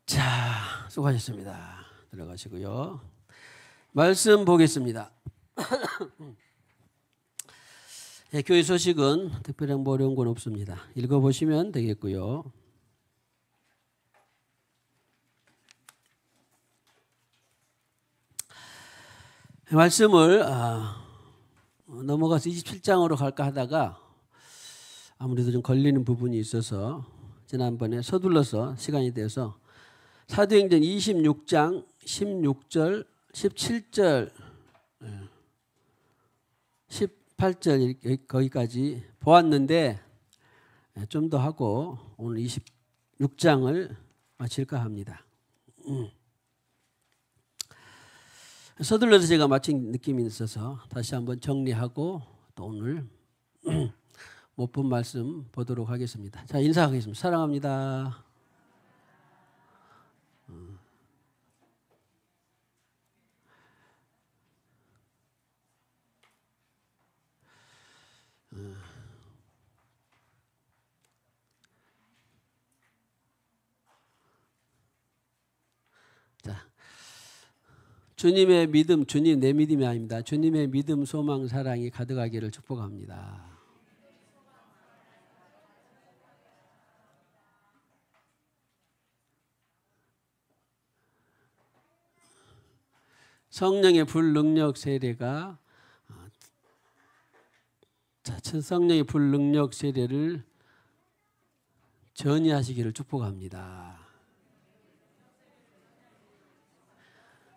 자, 수고하셨습니다. 들어가시고요. 말씀 보겠습니다. 네, 교회 소식은 특별히 뭐 어려운 건 없습니다. 읽어보시면 되겠고요. 말씀을 넘어가서 27장으로 갈까 하다가 아무래도 좀 걸리는 부분이 있어서 지난번에 서둘러서 시간이 돼서 사도행전 26장 16절 17절 18절 거기까지 보았는데 좀 더 하고 오늘 26장을 마칠까 합니다. 서둘러서 제가 마친 느낌이 있어서 다시 한번 정리하고 또 오늘 못 본 말씀 보도록 하겠습니다. 자, 인사하겠습니다. 사랑합니다. 자, 주님의 믿음, 주님 내 믿음이 아닙니다. 주님의 믿음, 소망, 사랑이 가득하기를 축복합니다. 성령의 불능력 세례가 성령의 불능력 세례를 전이하시기를 축복합니다.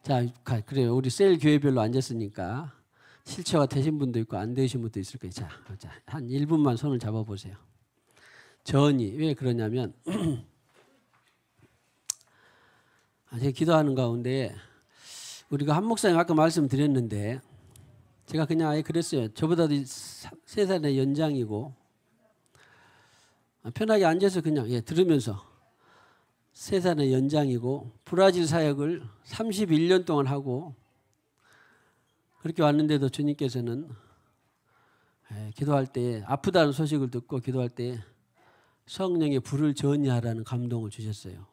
자, 그래요. 우리 셀 교회별로 앉았으니까 실체가 되신 분도 있고 안 되신 분도 있을 거예요. 자, 한 1분만 손을 잡아보세요. 전이 왜 그러냐면 제가 기도하는 가운데 우리가 한 목사님 아까 말씀드렸는데 제가 그냥 아예 그랬어요. 저보다도 3살의 연장이고 편하게 앉아서 그냥 들으면서 3살의 연장이고 브라질 사역을 31년 동안 하고 그렇게 왔는데도 주님께서는 기도할 때 아프다는 소식을 듣고 기도할 때 성령의 불을 전이하라는 감동을 주셨어요.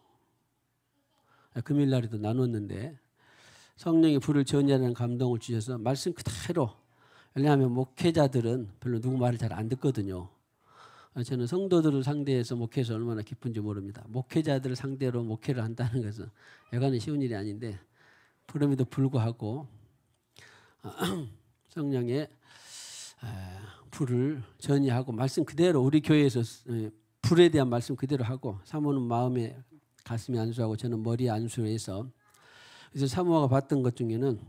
금요일 날에도 나눴는데 성령의 불을 전이하라는 감동을 주셔서 말씀 그대로, 왜냐하면 목회자들은 별로 누구 말을 잘 안 듣거든요. 저는 성도들을 상대해서 목회해서 얼마나 기쁜지 모릅니다. 목회자들을 상대로 목회를 한다는 것은 여간에 쉬운 일이 아닌데 그럼에도 불구하고 성령의 불을 전이하고 말씀 그대로 우리 교회에서 불에 대한 말씀 그대로 하고 사모는 마음에 가슴에 안수하고 저는 머리에 안수해서 그래서 사모가 봤던 것 중에는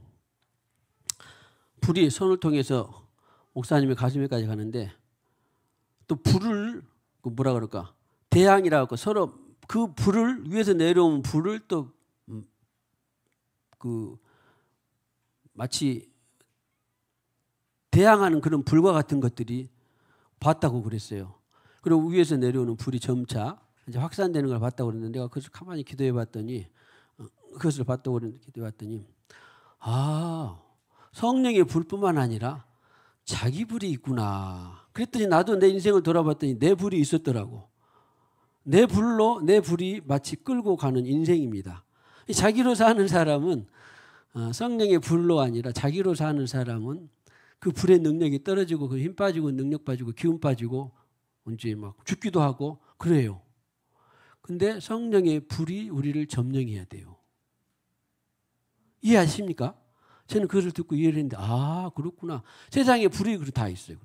불이 손을 통해서 목사님의 가슴에까지 가는데 또 불을 뭐라 그럴까 대항이라고 서로 그 불을 위에서 내려온 불을 또 마치 대항하는 그런 불과 같은 것들이 봤다고 그랬어요. 그리고 위에서 내려오는 불이 점차 이제 확산되는 걸 봤다고 그랬는데 내가 그것을 가만히 기도해 봤더니 그것을 봤다고 기도해 봤더니 성령의 불뿐만 아니라 자기 불이 있구나. 그랬더니 나도 내 인생을 돌아봤더니 내 불이 있었더라고. 내 불로 내 불이 마치 끌고 가는 인생입니다. 자기로 사는 사람은 성령의 불로 아니라 자기로 사는 사람은 그 불의 능력이 떨어지고 그 힘 빠지고 능력 빠지고 기운 빠지고 언제 막 죽기도 하고 그래요. 근데 성령의 불이 우리를 점령해야 돼요. 이해하십니까? 저는 그것을 듣고 이해를 했는데 그렇구나. 세상에 불이 다 있어요.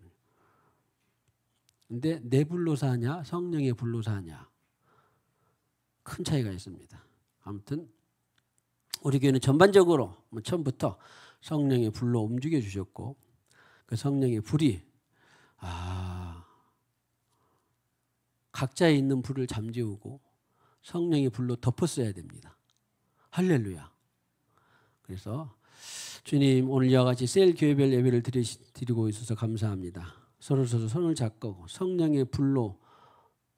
근데 내 불로 사냐 성령의 불로 사냐 큰 차이가 있습니다. 아무튼 우리 교회는 전반적으로 처음부터 성령의 불로 움직여 주셨고 그 성령의 불이 각자에 있는 불을 잠재우고 성령의 불로 덮었어야 됩니다. 할렐루야. 그래서 주님 오늘 이와 같이 셀 교회별 예배를 드리고 있어서 감사합니다. 서로 손을 잡고 성령의 불로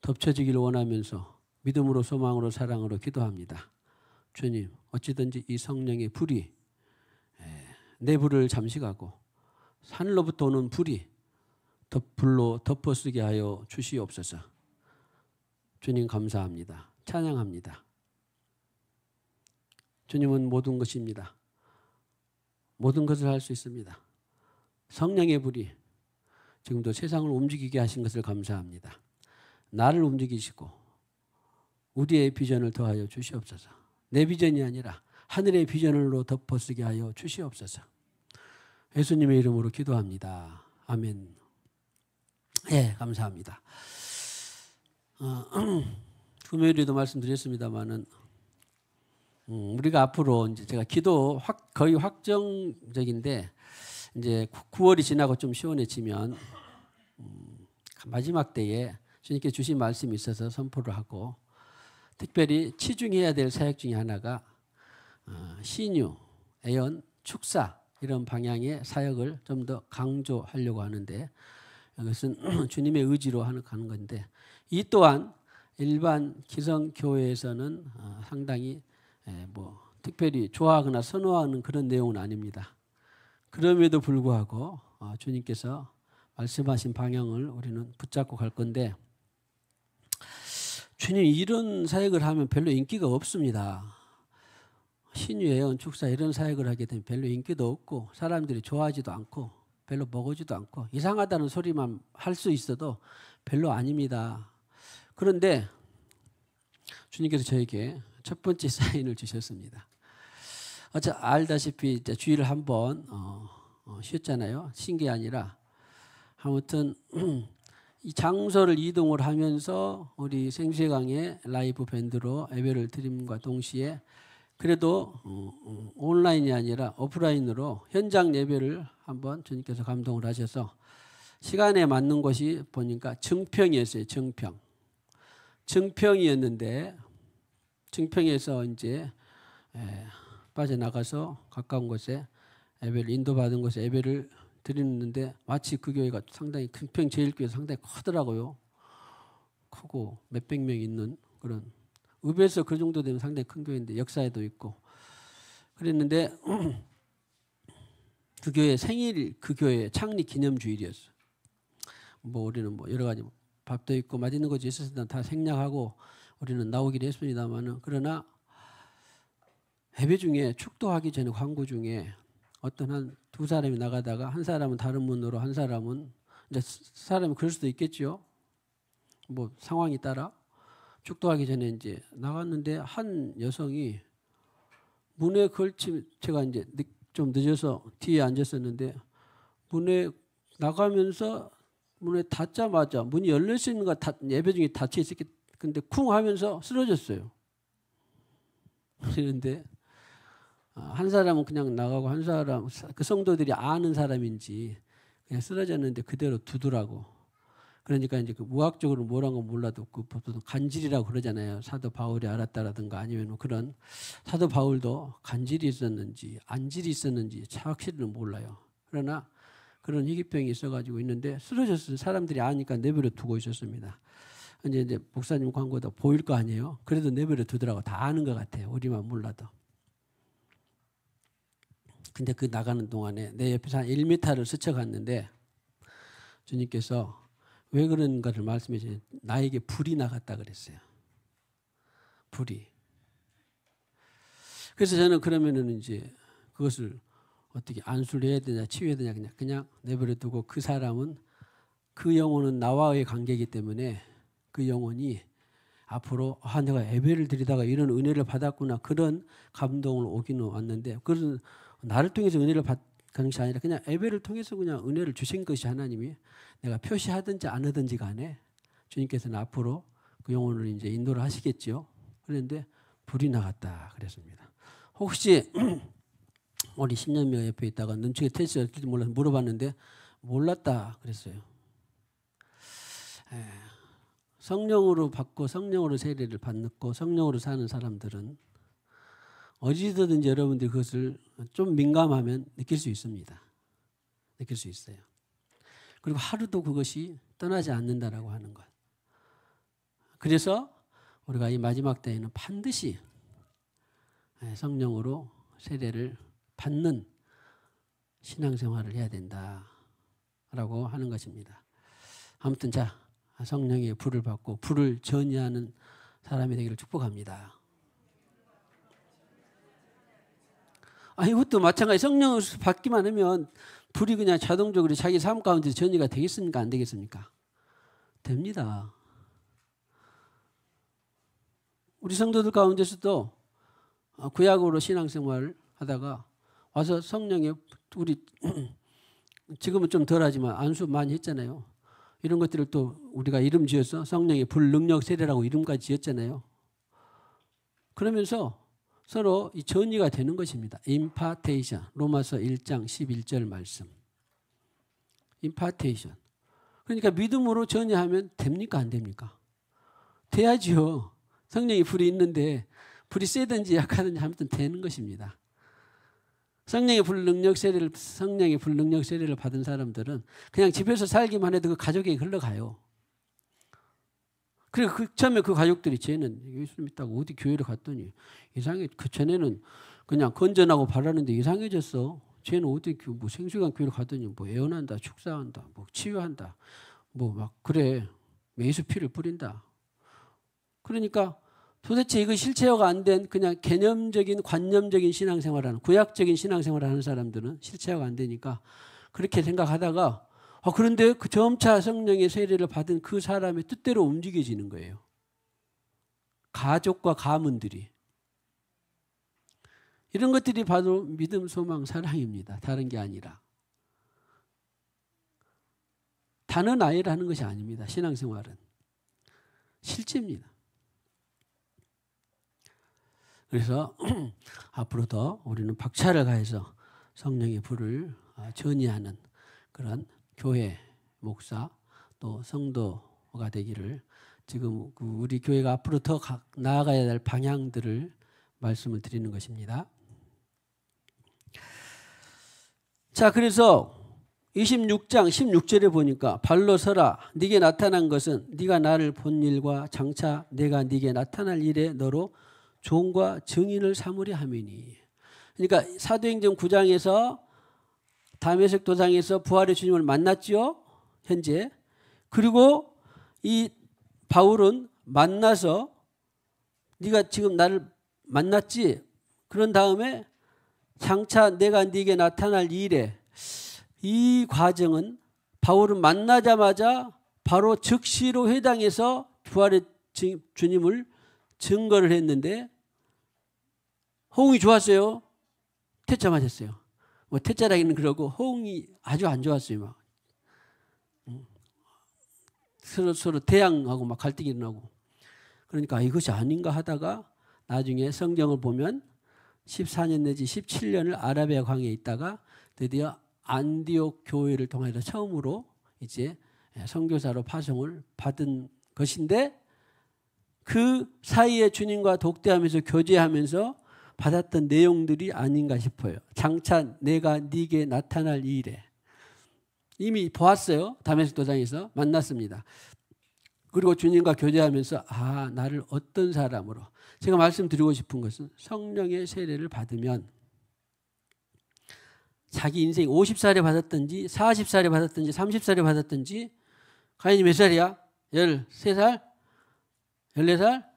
덮쳐지기를 원하면서 믿음으로 소망으로 사랑으로 기도합니다. 주님 어찌든지 이 성령의 불이 내 불을 잠식하고 하늘로부터 오는 불이 불로 덮어쓰게 하여 주시옵소서. 주님 감사합니다. 찬양합니다. 주님은 모든 것입니다. 모든 것을 할 수 있습니다. 성령의 불이 지금도 세상을 움직이게 하신 것을 감사합니다. 나를 움직이시고 우리의 비전을 더하여 주시옵소서. 내 비전이 아니라 하늘의 비전으로 덮어쓰게 하여 주시옵소서. 예수님의 이름으로 기도합니다. 아멘. 예, 감사합니다. 금요일에도 말씀드렸습니다만은 우리가 앞으로 이제 제가 기도 거의 확정적인데 이제 9월이 지나고 좀 시원해지면 마지막 때에 주님께 주신 말씀이 있어서 선포를 하고 특별히 치중해야 될 사역 중에 하나가 신유, 애연, 축사 이런 방향의 사역을 좀 더 강조하려고 하는데 이것은 주님의 의지로 하는 건데 이 또한 일반 기성교회에서는 상당히 뭐 특별히 좋아하거나 선호하는 그런 내용은 아닙니다. 그럼에도 불구하고 주님께서 말씀하신 방향을 우리는 붙잡고 갈 건데 주님 이런 사역을 하면 별로 인기가 없습니다. 신유, 애연, 축사 이런 사역을 하게 되면 별로 인기도 없고 사람들이 좋아하지도 않고 별로 먹어지도 않고 이상하다는 소리만 할 수 있어도 별로 아닙니다. 그런데 주님께서 저에게 첫 번째 사인을 주셨습니다. 알다시피 이제 주일을 한번 쉬었잖아요. 쉰 게 아니라 아무튼 이 장소를 이동을 하면서 우리 생수의강의 라이브 밴드로 예배를 드림과 동시에 그래도 온라인이 아니라 오프라인으로 현장 예배를 한번 주님께서 감동을 하셔서 시간에 맞는 곳이 보니까 증평이었어요. 증평이었는데 증평에서 이제 빠져나가서 가까운 곳에 예배를 인도받은 곳에 예배를 드리는데 마치 그 교회가 상당히 큰평 제일교회 상당히 크더라고요. 크고 몇백 명 있는 그런 읍에서 그 정도 되면 상당히 큰 교회인데 역사에도 있고 그랬는데 그 교회 생일 그 교회 창립 기념주일이었어요. 뭐 우리는 뭐 여러 가지 밥도 있고 맛있는 것이 있었을 다 생략하고 우리는 나오기로 했습니다만은 그러나 예배 중에 축도하기 전에 광고 중에 어떤 한 두 사람이 나가다가 한 사람은 다른 문으로 한 사람은 이제 사람이 그럴 수도 있겠죠. 뭐 상황에 따라 축도하기 전에 이제 나갔는데 한 여성이 문에 걸치 제가 이제 좀 늦어서 뒤에 앉았었는데 문에 나가면서 문에 닫자마자 문이 열릴 수 있는 거 예배 중에 닫혀 있었기 근데 쿵 하면서 쓰러졌어요. 그런데 한 사람은 그냥 나가고 한 사람 그 성도들이 아는 사람인지 그냥 쓰러졌는데 그대로 두더라고. 그러니까 이제 그 무학적으로 뭐라는 건 몰라도 그 보통 간질이라고 그러잖아요. 사도 바울이 알았다라든가 아니면 그런 사도 바울도 간질이 있었는지 안질이 있었는지 확실히는 몰라요. 그러나 그런 희귀병이 있어가지고 있는데 쓰러졌어요. 사람들이 아니까 내버려 두고 있었습니다. 이제 목사님 광고도 보일 거 아니에요. 그래도 내버려 두더라고. 다 아는 것 같아요. 우리만 몰라도. 근데 그 나가는 동안에 내 옆에서 한 1m를 스쳐갔는데 주님께서 왜 그런가를 말씀해 주세요. 나에게 불이 나갔다 그랬어요. 불이. 그래서 저는 그러면은 이제 그것을 어떻게 안수를 해야 되냐 치유해야 되냐 그냥 내버려 두고 그 사람은 그 영혼은 나와의 관계이기 때문에 그 영혼이 앞으로 내가 예배를 드리다가 이런 은혜를 받았구나 그런 감동을 오기는 왔는데 그것은 나를 통해서 은혜를 받는 것이 아니라 그냥 예배를 통해서 그냥 은혜를 주신 것이 하나님이 내가 표시하든지 안 하든지 간에 주님께서는 앞으로 그 영혼을 이제 인도를 하시겠죠. 그런데 불이 나갔다 그랬습니다. 혹시 우리 10년명 옆에 있다가 눈치가 테스트였을지 몰라서 물어봤는데 몰랐다 그랬어요. 성령으로 받고 성령으로 세례를 받고 성령으로 사는 사람들은 어디서든지 여러분들이 그것을 좀 민감하면 느낄 수 있습니다. 느낄 수 있어요. 그리고 하루도 그것이 떠나지 않는다라고 하는 것. 그래서 우리가 이 마지막 때에는 반드시 성령으로 세례를 받는 신앙생활을 해야 된다라고 하는 것입니다. 아무튼 자 성령의 불을 받고 불을 전이하는 사람이 되기를 축복합니다. 이것도 마찬가지. 성령을 받기만 하면 불이 그냥 자동적으로 자기 삶 가운데 전이가 되겠습니까? 안 되겠습니까? 됩니다. 우리 성도들 가운데서도 구약으로 신앙생활을 하다가 와서 성령의 우리 지금은 좀 덜하지만 안수 많이 했잖아요. 이런 것들을 또 우리가 이름 지어서 성령의 불능력 세례라고 이름까지 지었잖아요. 그러면서 서로 이 전이가 되는 것입니다. 임파테이션. 로마서 1장 11절 말씀. 임파테이션. 그러니까 믿음으로 전이하면 됩니까? 안 됩니까? 돼야죠. 성령의 불이 있는데 불이 세든지 약하든지 아무튼 되는 것입니다. 성령의 불능력 세례를 받은 사람들은 그냥 집에서 살기만 해도 그 가족에게 흘러가요. 그리고 처음에 그 가족들이 쟤는 예수 믿다고 어디 교회를 갔더니 이상해. 그 전에는 그냥 건전하고 바라는데 이상해졌어. 쟤는 어디 뭐 생수관 교회를 갔더니 뭐 애원한다, 축사한다, 뭐 치유한다, 뭐 막 그래. 예수 피를 뿌린다. 그러니까 도대체 이거 실체화가 안 된 그냥 개념적인 관념적인 신앙생활하는 구약적인 신앙생활을 하는 사람들은 실체화가 안 되니까 그렇게 생각하다가 그런데 그 점차 성령의 세례를 받은 그 사람의 뜻대로 움직여지는 거예요. 가족과 가문들이. 이런 것들이 바로 믿음, 소망, 사랑입니다. 다른 게 아니라. 단어 나열을 하는 것이 아닙니다. 신앙생활은. 실제입니다. 그래서 앞으로 더 우리는 박차를 가해서 성령의 불을 전이하는 그런 교회, 목사, 또 성도가 되기를 지금 우리 교회가 앞으로 더 나아가야 될 방향들을 말씀을 드리는 것입니다. 자, 그래서 26장 16절에 보니까 발로 서라. 네게 나타난 것은 네가 나를 본 일과 장차 내가 네게 나타날 일에 너로 종과 증인을 삼으려 함이니. 그러니까 사도행전 9장에서 다메섹 도상에서 부활의 주님을 만났죠. 현재. 그리고 이 바울은 만나서 네가 지금 나를 만났지. 그런 다음에 장차 내가 네게 나타날 일에 이 과정은 바울은 만나자마자 바로 즉시로 회당에서 부활의 주님을 증거를 했는데 호응이 좋았어요. 퇴짜 맞았어요. 뭐 퇴짜라기는 그러고 호응이 아주 안 좋았어요. 막. 서로 대항하고 막 갈등이 일어나고. 그러니까 이것이 아닌가 하다가 나중에 성경을 보면 14년 내지 17년을 아라비아 광야에 있다가 드디어 안디옥 교회를 통해서 처음으로 이제 선교사로 파송을 받은 것인데 그 사이에 주님과 독대하면서 교제하면서 받았던 내용들이 아닌가 싶어요. 장차 내가 네게 나타날 일에 이미 보았어요. 다메섹 도상에서 만났습니다. 그리고 주님과 교제하면서 나를 어떤 사람으로 제가 말씀드리고 싶은 것은 성령의 세례를 받으면 자기 인생 50살에 받았든지 40살에 받았든지 30살에 받았든지 가인이 몇 살이야? 13살? 14살?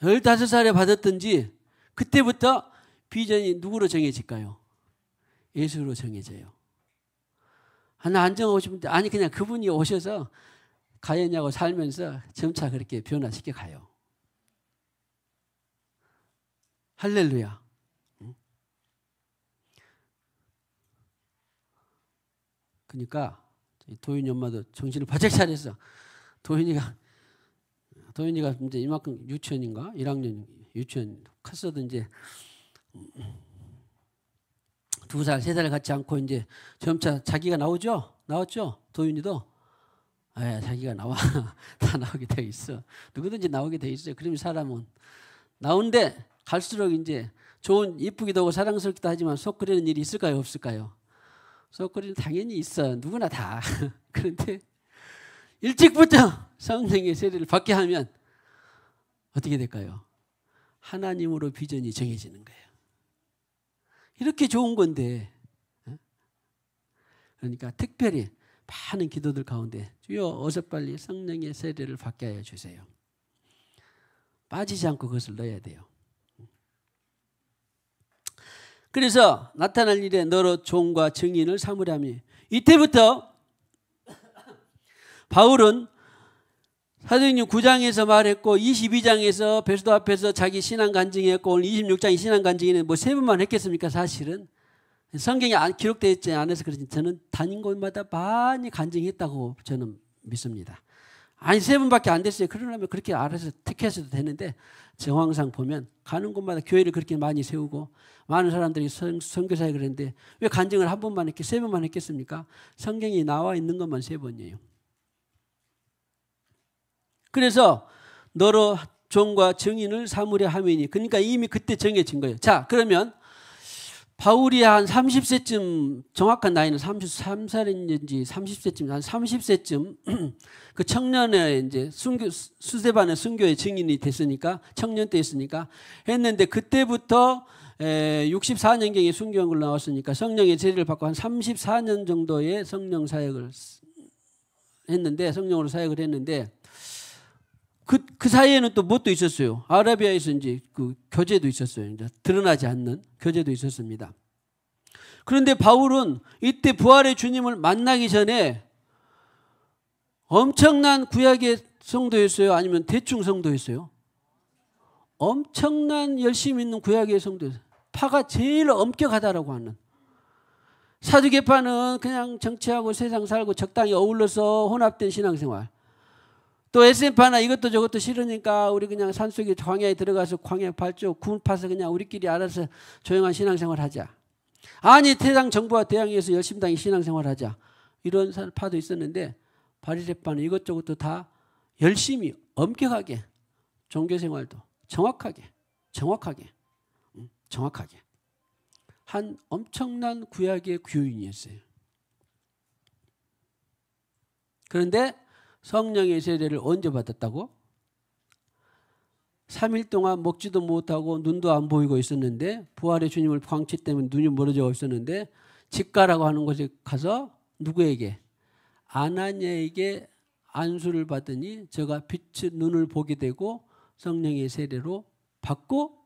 15살에 받았든지 그때부터 비전이 누구로 정해질까요? 예수로 정해져요. 나 안 정하고 싶은데 아니 그냥 그분이 오셔서 가인하고 살면서 점차 그렇게 변화시켜 가요. 할렐루야. 그러니까 도윤이 엄마도 정신을 바짝 차렸어. 도윤이가 이제 이만큼 유치원인가 1학년 유치원 컸어도 이제 2살 3살 같지 않고 이제 점차 자기가 나왔죠. 도윤이도 자기가 나와 다 나오게 돼 있어. 누구든지 나오게 돼 있어요. 그러면 사람은 나오는데 갈수록 이제 좋은 이쁘기도 하고 사랑스럽기도 하지만 속 끓이는 일이 있을까요? 없을까요? 속 끓이는 당연히 있어요. 누구나 다. 그런데 일찍부터 성령의 세례를 받게 하면 어떻게 될까요? 하나님으로 비전이 정해지는 거예요. 이렇게 좋은 건데 그러니까 특별히 많은 기도들 가운데 주여 어서 빨리 성령의 세례를 받게 하여 주세요. 빠지지 않고 그것을 넣어야 돼요. 그래서 나타날 일에 너로 종과 증인을 삼으려 함이. 이때부터 바울은 사도행전 9장에서 말했고 22장에서 베드로 앞에서 자기 신앙 간증했고 오늘 26장의 신앙 간증에는 뭐 3번만 했겠습니까? 사실은 성경에 기록되어 있지 않아서 그렇지 저는 다닌 곳마다 많이 간증했다고 저는 믿습니다. 아니 3번밖에 안 됐어요. 그러려면 그렇게 알아서 택했어도 되는데 정황상 보면 가는 곳마다 교회를 그렇게 많이 세우고 많은 사람들이 선교사에 그랬는데 왜 간증을 한 번만 했겠 3번만 했겠습니까? 성경이 나와 있는 것만 3번이에요. 그래서 너로 종과 증인을 삼으려 함이니 그러니까 이미 그때 정해진 거예요. 자 그러면 바울이 한 30세쯤 정확한 나이는 33살인지 30세쯤 한 30세쯤 그 청년의 이제 수세반의 순교의 증인이 됐으니까 청년 때 했으니까 했는데 그때부터 64년경에 순교한 걸로 나왔으니까 성령의 세례를 받고 한 34년 정도의 성령 사역을 했는데 성령으로 사역을 했는데 그 사이에는 또 뭣도 있었어요. 아라비아에서 이제 그 교제도 있었어요. 이제 드러나지 않는 교제도 있었습니다. 그런데 바울은 이때 부활의 주님을 만나기 전에 엄청난 구약의 성도였어요? 아니면 대충 성도였어요? 엄청난 열심히 있는 구약의 성도였어요. 파가 제일 엄격하다라고 하는. 사두개파는 그냥 정치하고 세상 살고 적당히 어울러서 혼합된 신앙생활. 또 SM파나 이것도 저것도 싫으니까 우리 그냥 산속에 광야에 들어가서 광야 발조 군 파서 그냥 우리끼리 알아서 조용한 신앙생활 하자. 아니 세상 정부와 대항해서 열심히 당히 신앙생활 하자. 이런 파도 있었는데 바리새파는 이것저것도 다 열심히 엄격하게 종교생활도 정확하게 한 엄청난 구약의 교인이었어요. 그런데 성령의 세례를 언제 받았다고? 3일 동안 먹지도 못하고 눈도 안 보이고 있었는데 부활의 주님을 광채 때문에 눈이 멀어져 있었는데 직가라고 하는 곳에 가서 누구에게? 아나니아에게 안수를 받으니 저가 빛의 눈을 보게 되고 성령의 세례로 받고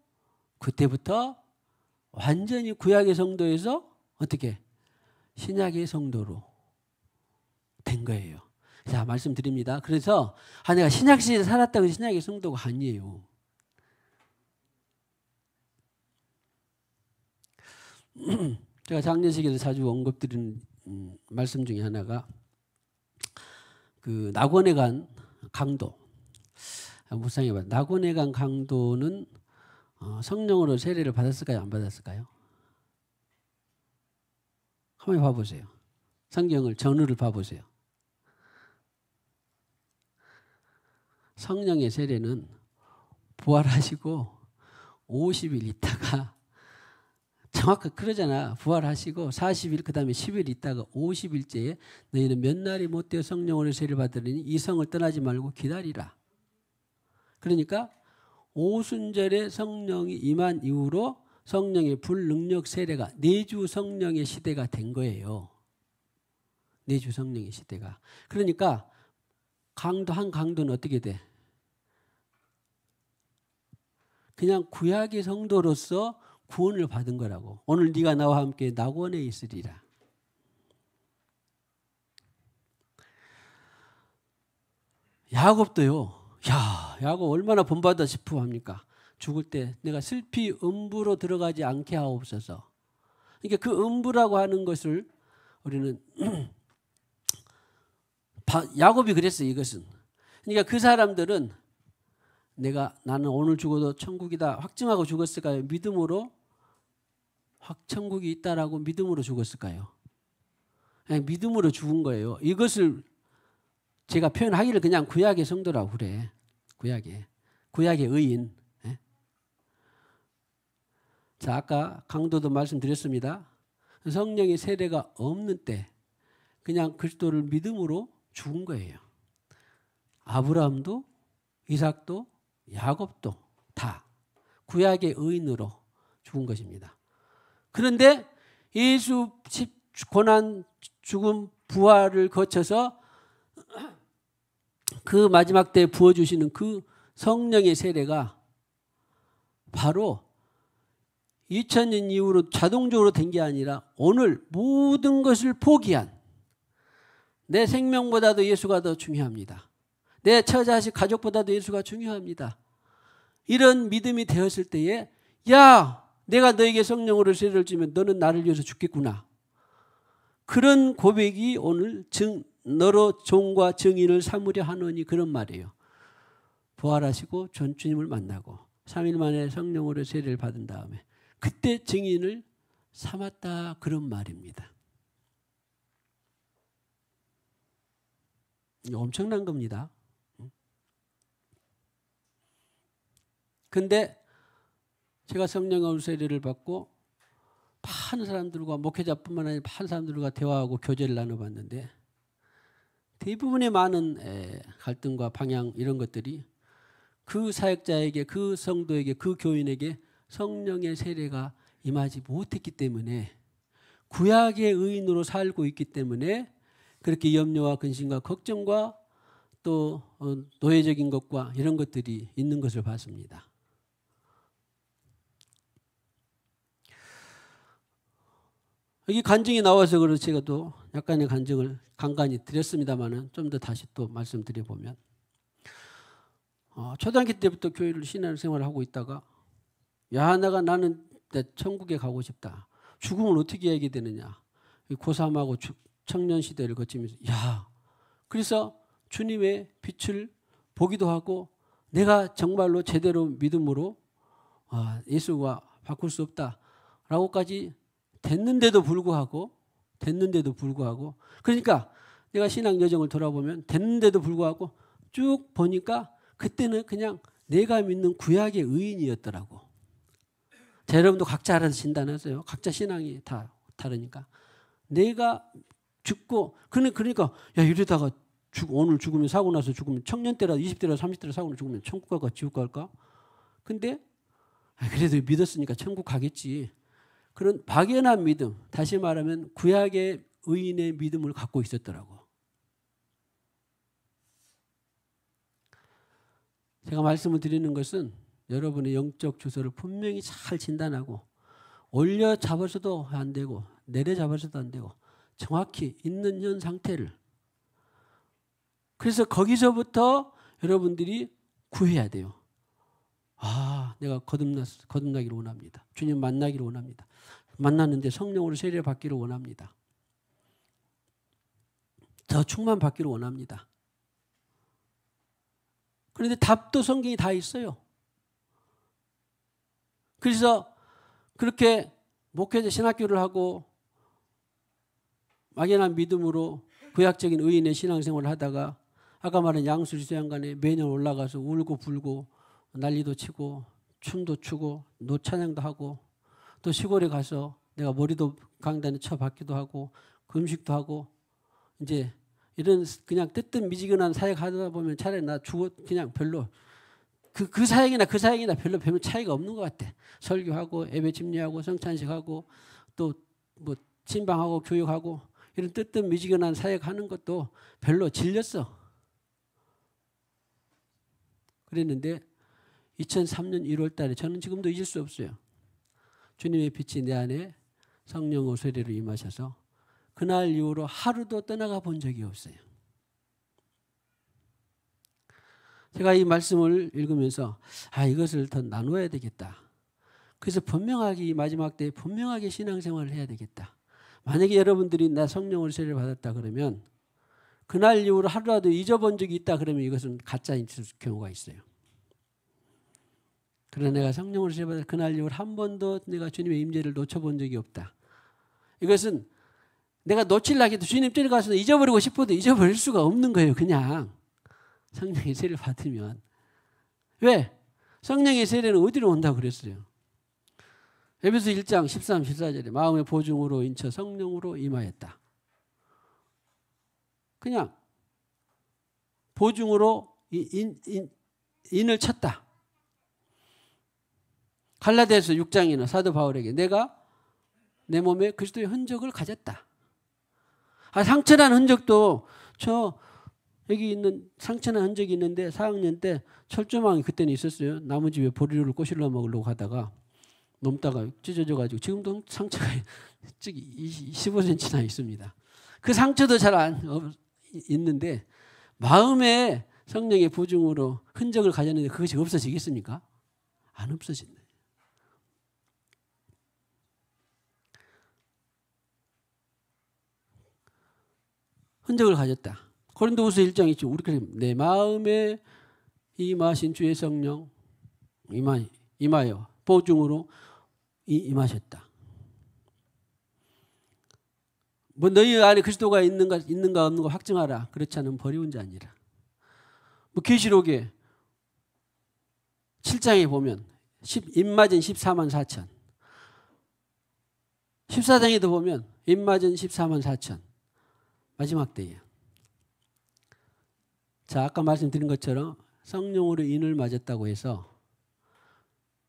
그때부터 완전히 구약의 성도에서 어떻게? 신약의 성도로 된 거예요. 자, 말씀드립니다. 그래서 내가 신약시대에 살았다고 신약의 성도가 아니에요. 제가 장례식에서 자주 언급드리는 말씀 중에 하나가 그 낙원에 간 강도. 묵상해봐요. 낙원에 간 강도는 성령으로 세례를 받았을까요? 안 받았을까요? 한번 봐보세요. 성경을 전후를 봐보세요. 성령의 세례는 부활하시고 50일 있다가 정확하게 그러잖아. 부활하시고 40일 그 다음에 10일 있다가 50일째에 너희는 몇 날이 못되어 성령으로 세례를 받으리니 이 성을 떠나지 말고 기다리라. 그러니까 오순절에 성령이 임한 이후로 성령의 불능력 세례가 내주 성령의 시대가 된 거예요. 내주 성령의 시대가. 그러니까 한 강도는 어떻게 돼? 그냥 구약의 성도로서 구원을 받은 거라고. 오늘 네가 나와 함께 낙원에 있으리라. 야곱도요. 야곱 얼마나 본받아 싶어 합니까? 죽을 때 내가 슬피 음부로 들어가지 않게 하옵소서. 그러니까 그 음부라고 하는 것을 우리는 야곱이 그랬어요. 이것은. 그러니까 그 사람들은 나는 오늘 죽어도 천국이다 확증하고 죽었을까요? 믿음으로 천국이 있다라고 믿음으로 죽었을까요? 그냥 믿음으로 죽은 거예요. 이것을 제가 표현하기를 그냥 구약의 성도라고 그래. 구약의 의인. 예? 자, 아까 강도도 말씀드렸습니다. 성령의 세례가 없는 때 그냥 그리스도를 믿음으로 죽은 거예요. 아브라함도 이삭도 야곱도 다 구약의 의인으로 죽은 것입니다. 그런데 예수 고난 죽음 부활을 거쳐서 그 마지막 때 부어주시는 그 성령의 세례가 바로 2000년 이후로 자동적으로 된 게 아니라 오늘 모든 것을 포기한, 내 생명보다도 예수가 더 중요합니다. 내 처자식 가족보다도 예수가 중요합니다. 이런 믿음이 되었을 때에 야, 내가 너에게 성령으로 세례를 주면 너는 나를 위해서 죽겠구나. 그런 고백이 오늘 너로 종과 증인을 삼으려 하노니, 그런 말이에요. 부활하시고 주님을 만나고 3일 만에 성령으로 세례를 받은 다음에 그때 증인을 삼았다, 그런 말입니다. 이거 엄청난 겁니다. 근데 제가 성령으로 세례를 받고 많은 사람들과, 목회자뿐만 아니라 많은 사람들과 대화하고 교제를 나눠봤는데 대부분의 많은 갈등과 방향, 이런 것들이 그 사역자에게, 그 성도에게, 그 교인에게 성령의 세례가 임하지 못했기 때문에, 구약의 의인으로 살고 있기 때문에 그렇게 염려와 근심과 걱정과 또 노예적인 것과 이런 것들이 있는 것을 봤습니다. 여기 간증이 나와서 그래서 제가 또 약간의 간증을 간간히 드렸습니다만은 좀 더 다시 또 말씀드려보면, 초등학교 때부터 교회를 신앙생활을 하고 있다가 야, 나는 천국에 가고 싶다. 죽음을 어떻게 하게 되느냐. 고3하고 청년 시대를 거치면서 야, 그래서 주님의 빛을 보기도 하고 내가 정말로 제대로 믿음으로 예수와 바꿀 수 없다라고까지 됐는데도 불구하고 그러니까 내가 신앙 여정을 돌아보면 됐는데도 불구하고 쭉 보니까 그때는 그냥 내가 믿는 구약의 의인이었더라고. 자, 여러분도 각자 알아서 진단하세요. 각자 신앙이 다 다르니까. 내가 죽고 그러니까 야, 이러다가 오늘 죽으면, 사고 나서 죽으면, 청년 때라도 20대라도 30대라도 사고 나서 죽으면 천국 갈까 지옥 갈까? 근데 그래도 믿었으니까 천국 가겠지. 그런 막연한 믿음, 다시 말하면 구약의 의인의 믿음을 갖고 있었더라고. 제가 말씀을 드리는 것은 여러분의 영적 주소를 분명히 잘 진단하고, 올려 잡아서도 안 되고 내려 잡아서도 안 되고 정확히 있는 현 상태를, 그래서 거기서부터 여러분들이 구해야 돼요. 내가 거듭나기를 원합니다. 주님 만나기를 원합니다. 만났는데 성령으로 세례 받기를 원합니다. 더 충만 받기를 원합니다. 그런데 답도 성경에 다 있어요. 그래서 그렇게 목회자 신학교를 하고 막연한 믿음으로 구약적인 의인의 신앙생활을 하다가 아까 말한 양수리수양관에 매년 올라가서 울고 불고 난리도 치고 춤도 추고 노찬양도 하고, 또 시골에 가서 내가 머리도 강단에 쳐박기도 하고 금식도 하고, 이제 이런 그냥 뜨뜻미지근한 사역 하다 보면 차라리 나 그냥 별로 그 사역이나 별로 별 차이가 없는 것 같아. 설교하고 예배 집례하고 성찬식하고 또 뭐 신방하고 교육하고 이런 뜨뜻미지근한 사역하는 것도 별로 질렸어. 그랬는데 2003년 1월 달에 저는 지금도 잊을 수 없어요. 주님의 빛이 내 안에 성령의 세례로 임하셔서 그날 이후로 하루도 떠나가 본 적이 없어요. 제가 이 말씀을 읽으면서 이것을 더 나눠야 되겠다. 그래서 분명하게 이 마지막 때에 분명하게 신앙생활을 해야 되겠다. 만약에 여러분들이 나 성령으로 세례를 받았다 그러면 그날 이후로 하루라도 잊어본 적이 있다 그러면 이것은 가짜인 경우가 있어요. 그러나 내가 성령으로 세례받아 그날 이후로 한 번도 내가 주님의 임재를 놓쳐본 적이 없다. 이것은 내가 놓치려고 해도 주님 뜰 가서 잊어버리고 싶어도 잊어버릴 수가 없는 거예요. 그냥 성령의 세례를 받으면. 왜? 성령의 세례는 어디로 온다고 그랬어요? 에베소 1장 13, 14절에 마음의 보증으로 인쳐 성령으로 임하였다. 그냥 보증으로 인을 쳤다. 갈라디아서 6장이나 사도 바울에게 내가 내 몸에 그리스도의 흔적을 가졌다. 상처난 흔적도 여기 있는 상처난 흔적이 있는데 4학년 때 철조망이 그때는 있었어요. 나무집에 보리를 꼬실러 먹으려고 하다가 넘다가 찢어져가지고 지금도 상처가 15cm나 있습니다. 그 상처도 잘 안 있는데 마음에 성령의 보증으로 흔적을 가졌는데 그것이 없어지겠습니까? 안 없어진다. 흔적을 가졌다. 고린도후서 1장 있죠. 우리 내 마음에 임하신 주의 성령 임하여 보증으로 임하셨다. 뭐 너희 안에 그리스도가 있는가 없는가 확증하라. 그렇지 않으면 버리운 자 아니라. 뭐 계시록에 7장에 보면 입맞은 14만 4천 14장에도 보면 입맞은 14만 4천 마지막 때에. 자, 아까 말씀드린 것처럼 성령으로 인을 맞았다고 해서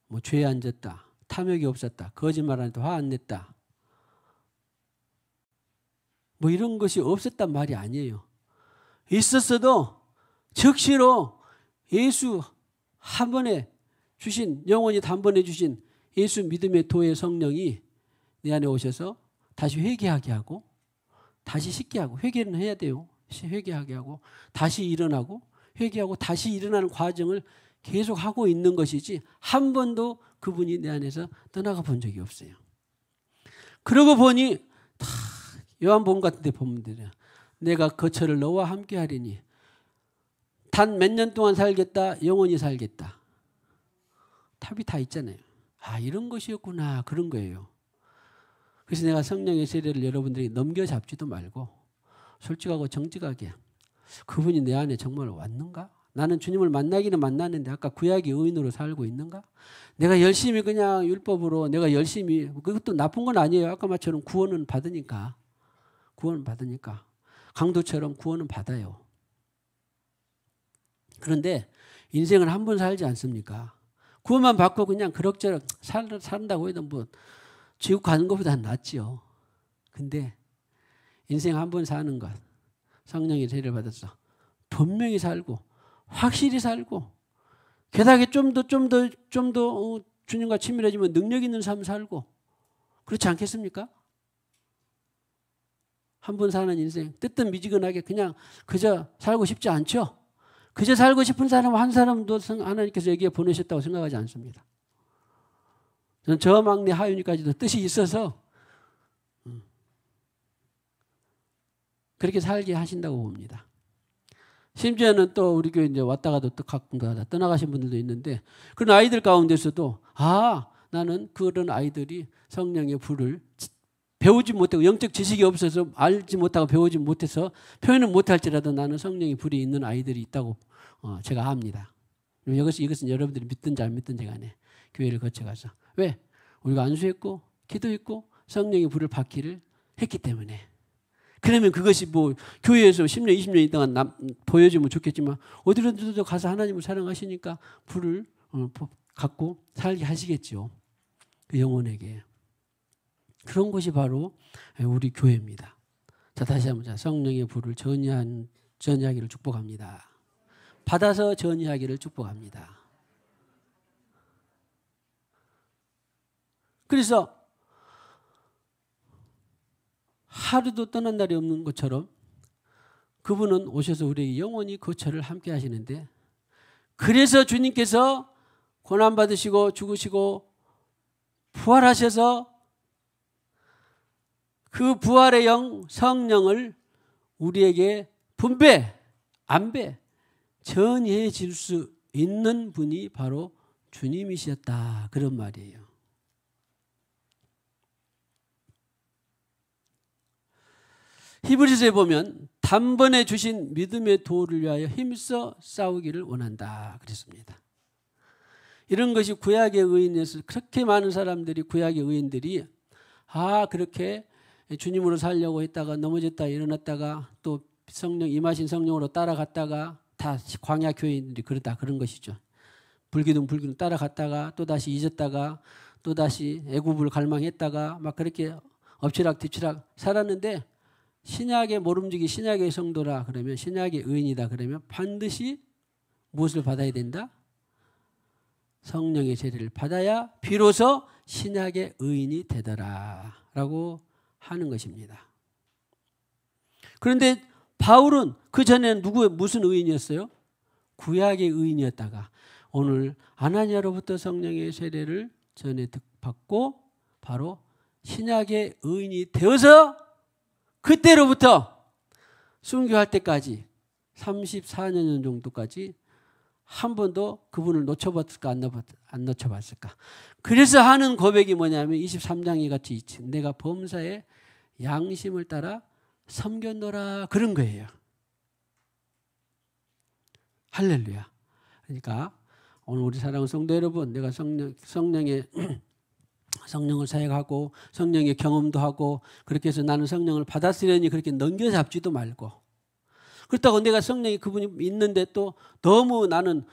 뭐 죄에 안 졌다, 탐욕이 없었다, 거짓말 안 했다, 화 안 냈다, 뭐 이런 것이 없었단 말이 아니에요. 있었어도 즉시로 예수 한 번에 주신, 영원히 단번에 주신 예수 믿음의 도의 성령이 내 안에 오셔서 다시 회개하게 하고, 다시 씻게 하고, 회개는 해야 돼요. 회개하게 하고, 다시 일어나고, 회개하고 다시 일어나는 과정을 계속 하고 있는 것이지 한 번도 그분이 내 안에서 떠나가 본 적이 없어요. 그러고 보니 다 요한복음 같은 데 보면 돼요. 내가 거처를 너와 함께 하리니 단 몇 년 동안 살겠다, 영원히 살겠다. 답이 다 있잖아요. 아, 이런 것이었구나, 그런 거예요. 그래서 내가 성령의 세례를 여러분들이 넘겨잡지도 말고 솔직하고 정직하게 그분이 내 안에 정말 왔는가? 나는 주님을 만나기는 만났는데 아까 구약의 의인으로 살고 있는가? 내가 열심히 그냥 율법으로 내가 열심히, 그것도 나쁜 건 아니에요. 아까 말처럼 구원은 받으니까. 강도처럼 구원은 받아요. 그런데 인생을 한 번 살지 않습니까? 구원만 받고 그냥 그럭저럭 산다고 해도 뭐 지옥 가는 것보다는 낫지요. 근데 인생 한 번 사는 것, 성령의 세례를 받았어. 분명히 살고 확실히 살고 게다가 좀 더 주님과 친밀해지면 능력 있는 삶 살고, 그렇지 않겠습니까? 한 번 사는 인생 뜨뜻미지근하게 그냥 그저 살고 싶지 않죠. 그저 살고 싶은 사람 한 사람도 하나님께서 여기에 보내셨다고 생각하지 않습니다. 저는 저 막내 하윤이까지도 뜻이 있어서 그렇게 살게 하신다고 봅니다. 심지어는 또 우리 교회 이제 왔다가도 또 가끔가다 떠나가신 분들도 있는데, 그런 아이들 가운데서도 나는 그런 아이들이 성령의 불을 배우지 못하고 영적 지식이 없어서 알지 못하고 배우지 못해서 표현은 못할지라도 나는 성령의 불이 있는 아이들이 있다고 제가 압니다. 이것은 여러분들이 믿든지 안 믿든지 간에 교회를 거쳐가서. 왜? 우리가 안수했고 기도했고 성령의 불을 받기를 했기 때문에. 그러면 그것이 뭐 교회에서 10년 20년 동안 보여주면 좋겠지만 어디로든 가서 하나님을 사랑하시니까 불을 갖고 살게 하시겠죠. 그 영혼에게. 그런 것이 바로 우리 교회입니다. 자, 다시 한번 성령의 불을 전이하기를 축복합니다. 받아서 전이하기를 축복합니다. 그래서 하루도 떠난 날이 없는 것처럼 그분은 오셔서 우리에게 영원히 거처를 함께 하시는데, 그래서 주님께서 고난받으시고 죽으시고 부활하셔서 그 부활의 영 성령을 우리에게 분배, 안배, 전이해 줄 수 있는 분이 바로 주님이셨다, 그런 말이에요. 히브리서에 보면 단번에 주신 믿음의 도를 위하여 힘써 싸우기를 원한다 그랬습니다. 이런 것이 구약의 의인에서 그렇게 많은 사람들이, 구약의 의인들이 그렇게 주님으로 살려고 했다가 넘어졌다 일어났다가 또 성령 임하신 성령으로 따라갔다가 다 광야 교인들이 그런 것이죠. 불기둥 따라갔다가 또 다시 잊었다가 또 다시 애굽을 갈망했다가 막 그렇게 엎치락뒤치락 살았는데, 신약의 모름지기 신약의 성도라 그러면, 신약의 의인이다 그러면 반드시 무엇을 받아야 된다? 성령의 세례를 받아야 비로소 신약의 의인이 되더라라고 하는 것입니다. 그런데 바울은 그 전에는 무슨 의인이었어요? 구약의 의인이었다가 오늘 아나니아로부터 성령의 세례를 전에 받고 바로 신약의 의인이 되어서 그때로부터 순교할 때까지 34년 정도까지 한 번도 그분을 놓쳐봤을까 안 놓쳐봤을까. 그래서 하는 고백이 뭐냐면 23장에 같이 있지. 내가 범사의 양심을 따라 섬겼노라 그런 거예요. 할렐루야. 그러니까 오늘 우리 사랑하는 성도 여러분, 내가 성령을 사역하고 성령의 경험도 하고 그렇게 해서 나는 성령을 받았으려니 그렇게 넘겨잡지도 말고, 그렇다고 내가 성령이 그분이 있는데 또 너무 나는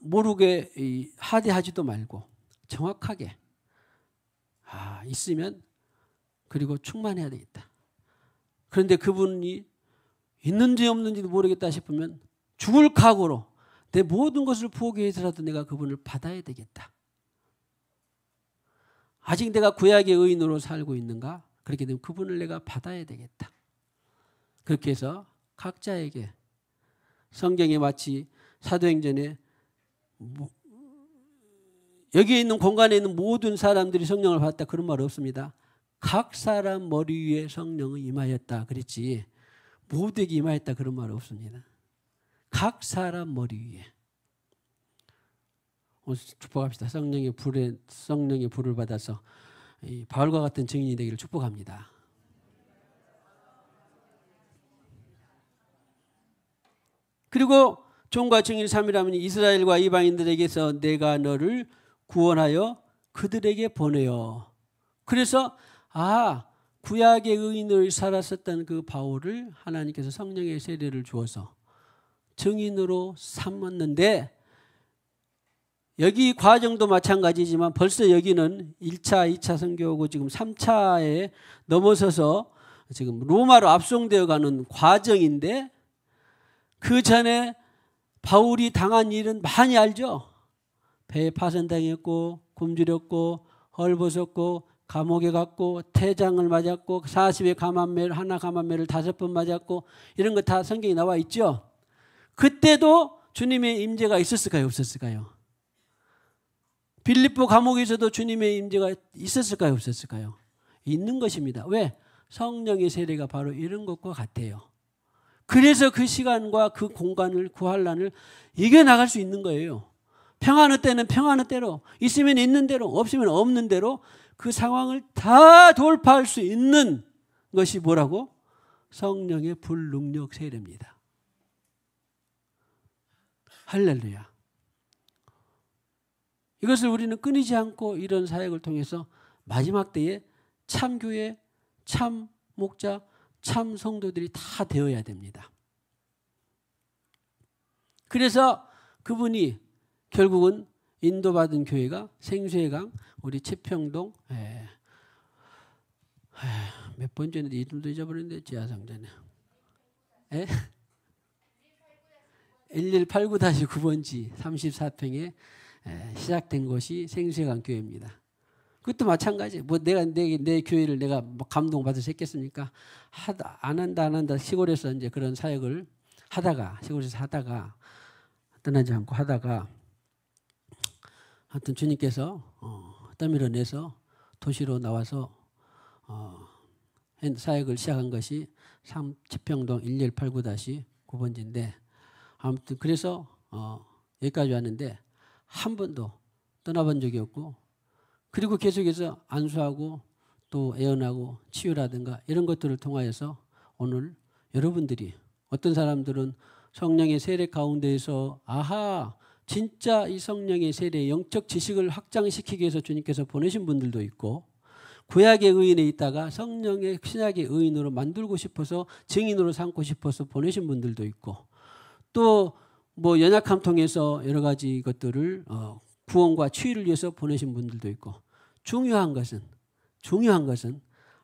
모르게 하대하지도 말고 정확하게 있으면 그리고 충만해야 되겠다. 그런데 그분이 있는지 없는지도 모르겠다 싶으면 죽을 각오로 내 모든 것을 포기해서라도 내가 그분을 받아야 되겠다. 아직 내가 구약의 의인으로 살고 있는가? 그렇게 되면 그분을 내가 받아야 되겠다. 그렇게 해서 각자에게 성경에 마치 사도행전에 여기에 있는 공간에 있는 모든 사람들이 성령을 받았다 그런 말 없습니다. 각 사람 머리 위에 성령이 임하였다 그랬지 모두에게 임하였다 그런 말 없습니다. 각 사람 머리 위에. 오늘 축복합시다. 성령의 불을 받아서 바울과 같은 증인이 되기를 축복합니다. 그리고 종과 증인 3이라면 이스라엘과 이방인들에게서 내가 너를 구원하여 그들에게 보내요. 그래서 구약의 의인을 살았었던 그 바울을 하나님께서 성령의 세례를 주어서 증인으로 삼았는데, 여기 과정도 마찬가지지만 벌써 여기는 1차, 2차 선교고 지금 3차에 넘어서서 지금 로마로 압송되어 가는 과정인데, 그 전에 바울이 당한 일은 많이 알죠. 배에 파손당했고 굶주렸고 헐벗었고 감옥에 갔고 태장을 맞았고 40의 감암매를 하나 감암매를 5번 맞았고 이런 거 다 성경에 나와 있죠. 그때도 주님의 임재가 있었을까요? 없었을까요? 빌립보 감옥에서도 주님의 임재가 있었을까요? 없었을까요? 있는 것입니다. 왜? 성령의 세례가 바로 이런 것과 같아요. 그래서 그 시간과 그 공간을 구할란을 이겨나갈 수 있는 거예요. 평안의 때는 평안의 때로, 있으면 있는 대로, 없으면 없는 대로 그 상황을 다 돌파할 수 있는 것이 뭐라고? 성령의 불능력 세례입니다. 할렐루야. 이것을 우리는 끊이지 않고 이런 사역을 통해서 마지막 때에 참교회, 참 목자, 참 성도들이 다 되어야 됩니다. 그래서 그분이 결국은 인도받은 교회가 생수의 강, 우리 채평동, 몇 번째인데 이름도 잊어버렸는데 지하상전에 1189-9번지 34평에 시작된 곳이 생수의 강 교회입니다. 그것도 마찬가지. 뭐 내가 내 교회를 내가 뭐 감동받아서 했겠습니까? 안 한다 시골에서 이제 그런 사역을 하다가 시골에서 하다가 떠나지 않고 하다가 하여튼 주님께서 땀을 내서 도시로 나와서 사역을 시작한 것이 채평동 1189-9번지인데 아무튼 그래서 여기까지 왔는데 한 번도 떠나본 적이 없고, 그리고 계속해서 안수하고 또 애언하고 치유라든가 이런 것들을 통하여서 오늘 여러분들이, 어떤 사람들은 성령의 세례 가운데에서 진짜 이 성령의 세례 영적 지식을 확장시키기 위해서 주님께서 보내신 분들도 있고, 구약의 의인에 있다가 성령의 신약의 의인으로 만들고 싶어서 증인으로 삼고 싶어서 보내신 분들도 있고, 또 뭐 연약함 통해서 여러 가지 것들을 구원과 치유를 위해서 보내신 분들도 있고, 중요한 것은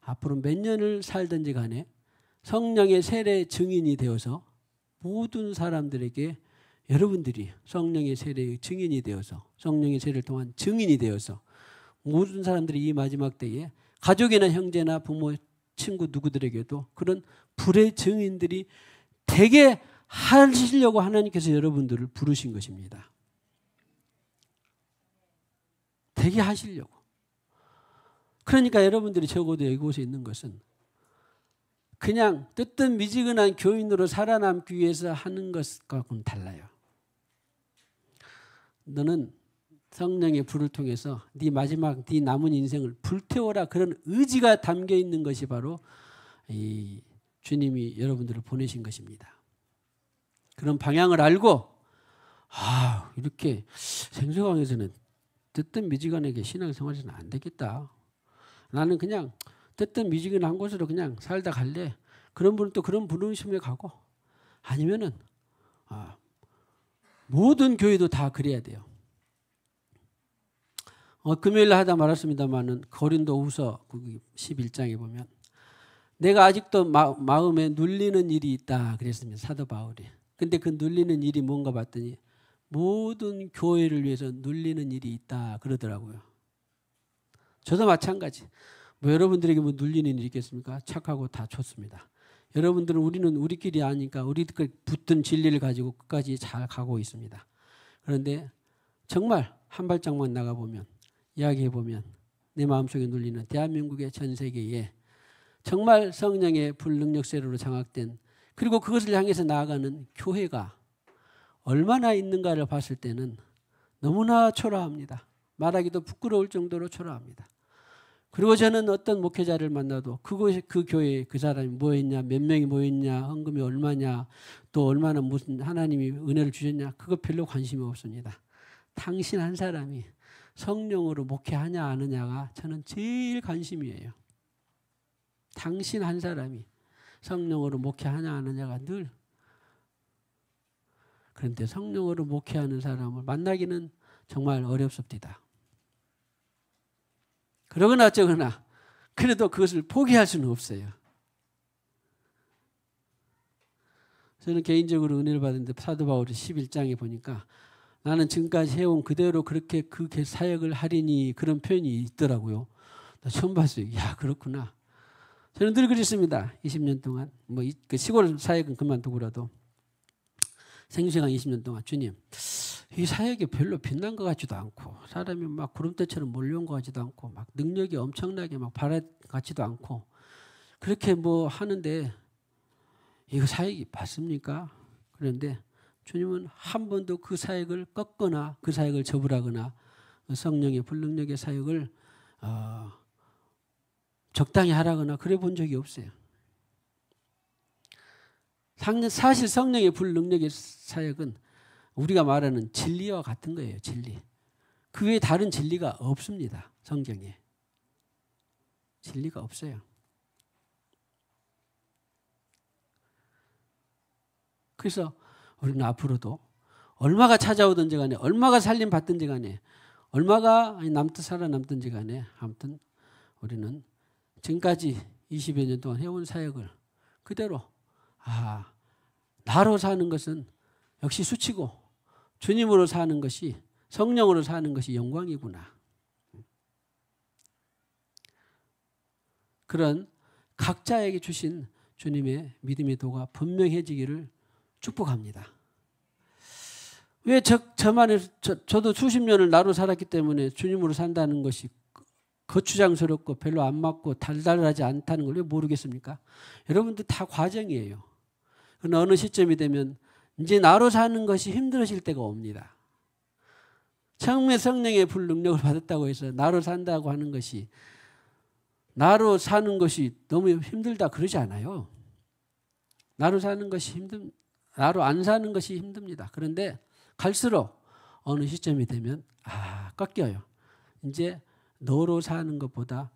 앞으로 몇 년을 살든지 간에 성령의 세례 증인이 되어서 모든 사람들에게 여러분들이 성령의 세례의 증인이 되어서 성령의 세례를 통한 증인이 되어서 모든 사람들이 이 마지막 때에 가족이나 형제나 부모, 친구 누구들에게도 그런 불의 증인들이 되게 하시려고 하나님께서 여러분들을 부르신 것입니다. 되게 하시려고. 그러니까 여러분들이 적어도 이곳에 있는 것은 그냥 뜨뜻미지근한 교인으로 살아남기 위해서 하는 것과는 달라요. 너는 성령의 불을 통해서 네 마지막 네 남은 인생을 불태워라, 그런 의지가 담겨 있는 것이 바로 이 주님이 여러분들을 보내신 것입니다. 그런 방향을 알고 이렇게 생수강에서는 뜨뜻미지근하게 신앙생활에서는 안 되겠다. 나는 그냥 뜨뜻미지근한 곳으로 그냥 살다 갈래. 그런 분은 또 그런 부르심에 가고, 아니면은 모든 교회도 다 그래야 돼요. 금요일에 하다 말았습니다만은 고린도후서 11장에 보면 내가 아직도 마음에 눌리는 일이 있다 그랬습니다. 사도 바울이. 근데 그 눌리는 일이 뭔가 봤더니 모든 교회를 위해서 눌리는 일이 있다 그러더라고요. 저도 마찬가지. 뭐 여러분들에게 뭐 눌리는 일이 있겠습니까? 착하고 다 좋습니다. 여러분들은 우리는 우리끼리 아니까 우리들 붙은 진리를 가지고 끝까지 잘 가고 있습니다. 그런데 정말 한 발짝만 나가보면, 이야기해보면 내 마음속에 눌리는 대한민국의 전 세계에 정말 성령의 불능력 세례로 장악된, 그리고 그것을 향해서 나아가는 교회가 얼마나 있는가를 봤을 때는 너무나 초라합니다. 말하기도 부끄러울 정도로 초라합니다. 그리고 저는 어떤 목회자를 만나도 그곳이, 그 교회에 그 사람이 뭐했냐, 몇 명이 모였냐, 헌금이 얼마냐, 또 얼마나 무슨 하나님이 은혜를 주셨냐, 그거 별로 관심이 없습니다. 당신 한 사람이 성령으로 목회하냐 안 하냐가 저는 제일 관심이에요. 당신 한 사람이 성령으로 목회하냐 안 하냐가 늘. 그런데 성령으로 목회하는 사람을 만나기는 정말 어렵습니다. 그러거나 어쩌거나 그래도 그것을 포기할 수는 없어요. 저는 개인적으로 은혜를 받았는데 사도 바울이 11장에 보니까 나는 지금까지 해온 그대로 그렇게 그 사역을 하리니, 그런 표현이 있더라고요. 나 처음 봤어요. 야, 그렇구나. 저는 늘 그랬습니다. 20년 동안. 뭐 그 시골 사역은 그만두고라도 생수강 20년 동안 주님, 이 사역이 별로 빛난 것 같지도 않고, 사람이 막 구름대처럼 몰려온 것 같지도 않고, 막 능력이 엄청나게 막 바라 같지도 않고, 그렇게 뭐 하는데 이거 사역이 맞습니까? 그런데 주님은 한 번도 그 사역을 꺾거나 그 사역을 접으라거나 성령의 불능력의 사역을 적당히 하라거나 그래 본 적이 없어요. 사실 성령의 불능력의 사역은 우리가 말하는 진리와 같은 거예요. 진리. 그 외에 다른 진리가 없습니다. 성경에. 진리가 없어요. 그래서 우리는 앞으로도 얼마가 찾아오든지 간에, 얼마가 살림 받든지 간에, 얼마가 살아남든지 간에, 아무튼 우리는 지금까지 20여 년 동안 해온 사역을 그대로 나로 사는 것은 역시 수치고 주님으로 사는 것이, 성령으로 사는 것이 영광이구나. 그런 각자에게 주신 주님의 믿음의 도가 분명해지기를 축복합니다. 왜 저도 수십 년을 나로 살았기 때문에 주님으로 산다는 것이 거추장스럽고 별로 안 맞고 달달하지 않다는 걸 왜 모르겠습니까? 여러분들 다 과정이에요. 그러나 어느 시점이 되면 이제 나로 사는 것이 힘들어질 때가 옵니다. 처음에 성령의 불능력을 받았다고 해서 나로 산다고 하는 것이, 나로 사는 것이 너무 힘들다 그러지 않아요. 나로 사는 것이 나로 안 사는 것이 힘듭니다. 그런데 갈수록 어느 시점이 되면 꺾여요. 이제 너로 사는 것보다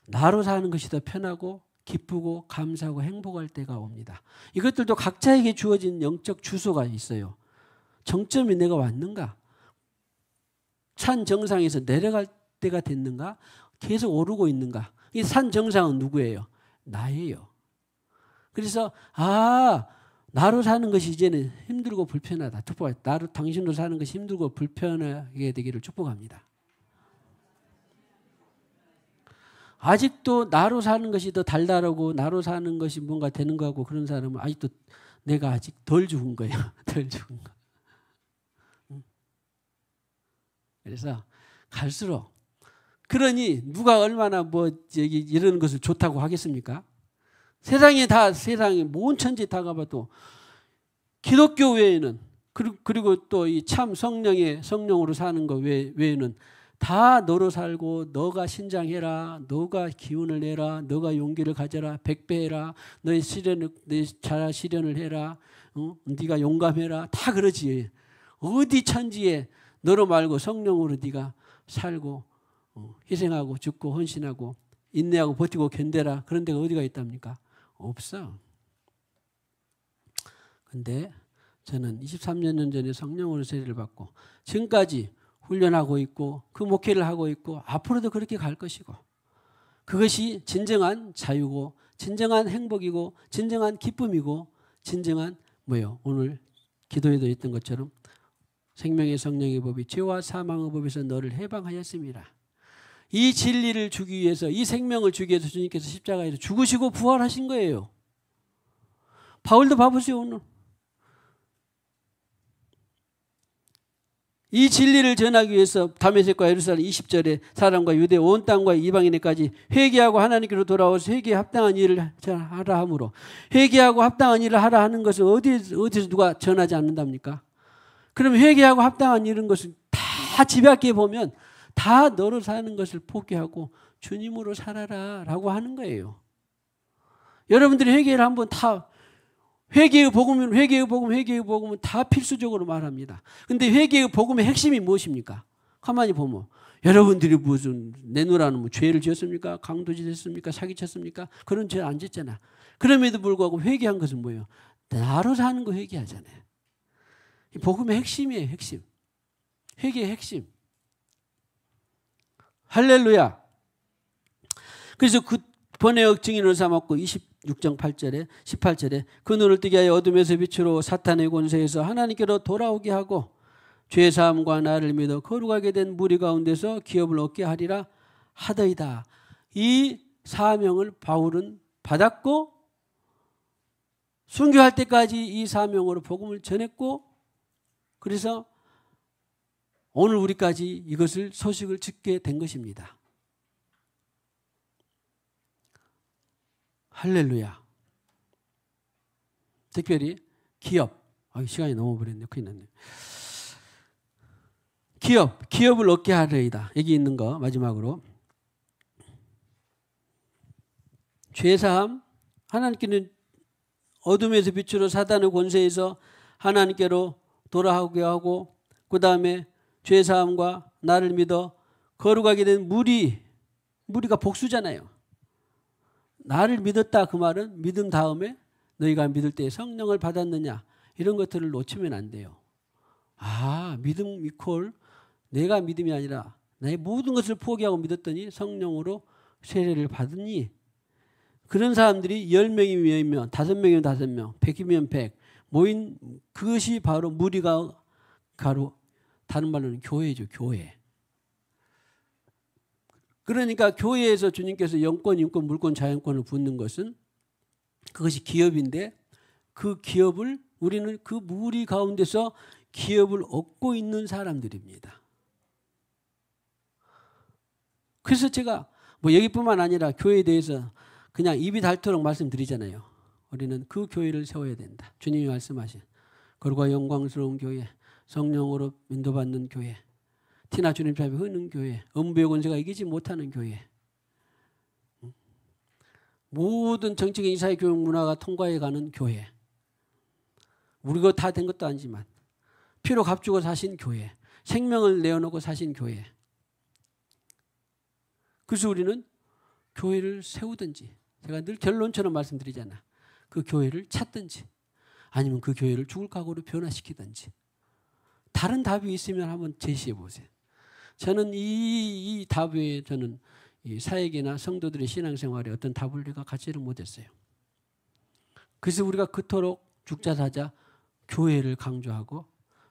나로 사는 것이 더 편하고 기쁘고 감사하고 행복할 때가 옵니다. 이것들도 각자에게 주어진 영적 주소가 있어요. 정점이 내가 왔는가? 산 정상에서 내려갈 때가 됐는가? 계속 오르고 있는가? 이 산 정상은 누구예요? 나예요. 그래서 나로 사는 것이 이제는 힘들고 불편하다. 당신으로 사는 것이 힘들고 불편하게 되기를 축복합니다. 아직도 나로 사는 것이 더 달달하고 나로 사는 것이 뭔가 되는 거하고 그런 사람은 아직도 내가 아직 덜 죽은 거예요. 덜 죽은 거. 그래서 갈수록 그러니 누가 얼마나 뭐 여기 이런 것을 좋다고 하겠습니까? 세상에 모든 천지 다 가봐도 기독교 외에는 그리고 또 이 참 성령으로 사는 것 외에는 다 너로 살고 너가 신장해라, 너가 기운을 내라, 너가 용기를 가져라, 백배해라, 너의 자아 실현을 해라, 네가 용감해라, 다 그러지. 어디 천지에 너로 말고 성령으로 네가 살고 희생하고 죽고 헌신하고 인내하고 버티고 견뎌라, 그런 데가 어디가 있답니까? 없어. 근데 저는 23년 전에 성령으로 세례를 받고 지금까지 훈련하고 있고 그 목회를 하고 있고 앞으로도 그렇게 갈 것이고, 그것이 진정한 자유고 진정한 행복이고 진정한 기쁨이고 진정한 뭐요? 오늘 기도에도 있던 것처럼 생명의 성령의 법이 죄와 사망의 법에서 너를 해방하였습니다. 이 진리를 주기 위해서, 이 생명을 주기 위해서 주님께서 십자가에서 죽으시고 부활하신 거예요. 바울도 봐보세요. 오늘 이 진리를 전하기 위해서 다메섹과 예루살렘 20절에 사람과 유대 온 땅과 이방인에까지 회개하고 하나님께로 돌아와서 회개에 합당한 일을 하라 하므로, 회개하고 합당한 일을 하라 하는 것을 어디서 누가 전하지 않는답니까? 그럼 회개하고 합당한 이런 것을 다 집약해 보면 다 너로 사는 것을 포기하고 주님으로 살아라 라고 하는 거예요. 여러분들이 회개를 한번 다, 회개의 복음은 다 필수적으로 말합니다. 그런데 회개의 복음의 핵심이 무엇입니까? 가만히 보면 여러분들이 무슨 내놓으라는 뭐 죄를 지었습니까? 강도짓 했습니까? 사기쳤습니까? 그런 죄 안 짓잖아. 그럼에도 불구하고 회개한 것은 뭐예요? 나로 사는 거 회개하잖아요. 복음의 핵심이에요. 핵심. 회개의 핵심. 할렐루야. 그래서 그 번외역 증인을 삼았고 26장 8절에 18절에 그 눈을 뜨게 하여 어둠에서 빛으로 사탄의 권세에서 하나님께로 돌아오게 하고 죄사함과 나를 믿어 거룩하게 된 무리 가운데서 기업을 얻게 하리라 하더이다. 이 사명을 바울은 받았고 순교할 때까지 이 사명으로 복음을 전했고, 그래서 오늘 우리까지 이것을 소식을 듣게 된 것입니다. 할렐루야. 특별히 기업. 시간이 너무 버렸네. 큰일 났네. 기업을 얻게 하리이다. 여기 있는 거 마지막으로. 죄사함, 하나님께는 어둠에서 빛으로 사단의 권세에서 하나님께로 돌아오게 하고, 그 다음에 죄사함과 나를 믿어 거룩하게 된 무리가 복수잖아요. 나를 믿었다 그 말은 믿음 다음에 너희가 믿을 때 성령을 받았느냐, 이런 것들을 놓치면 안 돼요. 믿음 이퀄 내가 믿음이 아니라 나의 모든 것을 포기하고 믿었더니 성령으로 세례를 받으니, 그런 사람들이 10명이면 5명이면 5명, 100이면 100 모인 그것이 바로 무리가 가로, 다른 말로는 교회죠. 교회. 그러니까 교회에서 주님께서 영권, 인권, 물권, 자연권을 붓는 것은 그것이 기업인데, 그 기업을 우리는 그 무리 가운데서 기업을 얻고 있는 사람들입니다. 그래서 제가 뭐 여기뿐만 아니라 교회에 대해서 그냥 입이 닳도록 말씀드리잖아요. 우리는 그 교회를 세워야 된다. 주님이 말씀하신 거룩과 영광스러운 교회, 성령으로 인도받는 교회, 티나 주님 앞에 흐는 교회, 음부의 권세가 이기지 못하는 교회, 모든 정치적인 사회 교육 문화가 통과해 가는 교회, 우리가 다 된 것도 아니지만 피로 값주고 사신 교회, 생명을 내어놓고 사신 교회. 그래서 우리는 교회를 세우든지, 제가 늘 결론처럼 말씀드리잖아, 그 교회를 찾든지 아니면 그 교회를 죽을 각오로 변화시키든지, 다른 답이 있으면 한번 제시해 보세요. 저는 이 답에 저는 이 사역이나 성도들의 신앙생활에 어떤 답을 내가 갖지를 못했어요. 그래서 우리가 그토록 죽자사자 교회를 강조하고